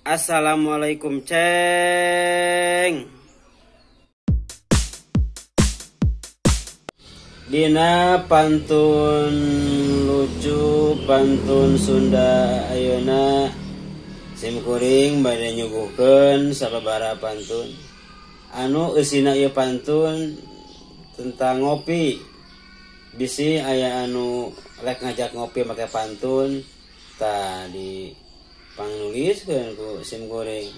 Assalamualaikum ceng. Dina pantun lucu pantun Sunda ayeuna simkuring bade nyuguhkeun sababaraha pantun anu eusina ieu pantun tentang ngopi. Bisi aya anu rek ngajak ngopi make pantun tadi pangnuliskeun ku simkuring.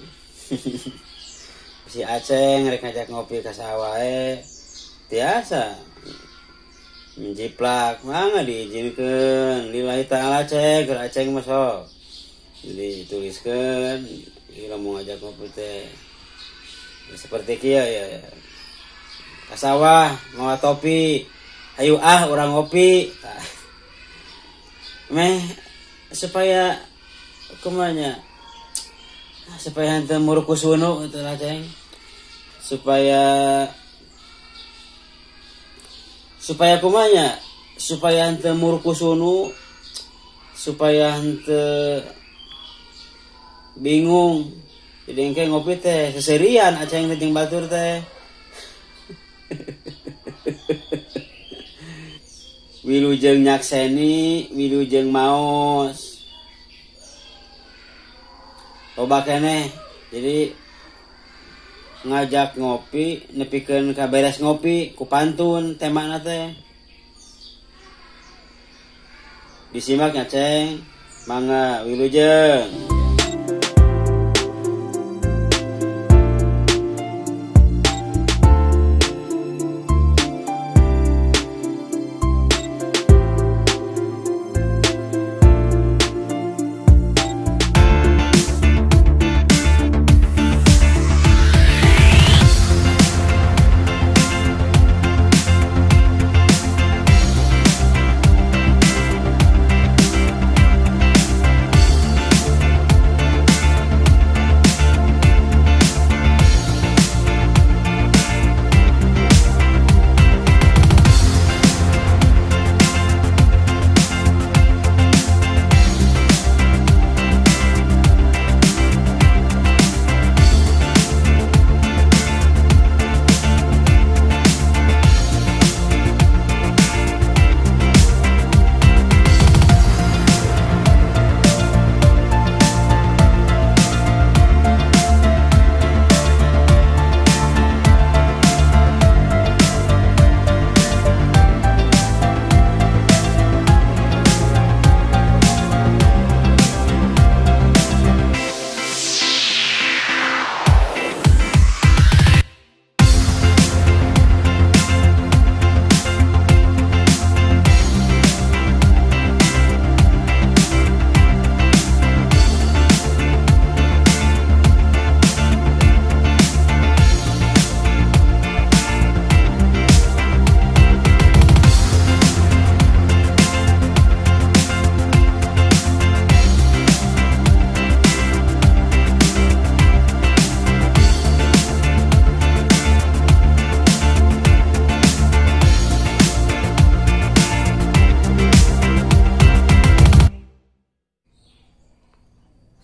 Si Aceng rek ngajak ngopi ka sawae tiasa menjiplak mangga diizinkeun lillahi ta'ala cek keur Aceng mah sok dituliskeun ila mau ngajak ngopi teh seperti kieu ya ka sawah mawa topi ayo urang ngopi meh supaya kumanya supaya henteu muruk kusunu itu lah ceng supaya kumanya supaya henteu muruk kusunu supaya henteu bingung jadi engke ngopi teh seserian aceng teh jeung batur teh. Wilujeng nyakseni wilujeng maos loba keneh jadi ngajak ngopi nepikeun ka beres ngopi ku pantun temana teh disimak nya ceng mangga wilujeng.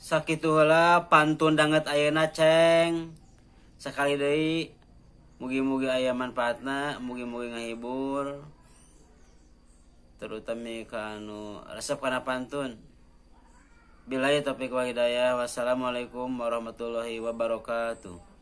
Sakitu heula pantun danget ayeuna ceng. Sakali deui mugi-mugi aya manfaatna, mugi-mugi ngahibur. Terutama ka anu resep kana pantun. Billahi taufiq wal hidayah. Wassalamualaikum warahmatullahi wabarakatuh.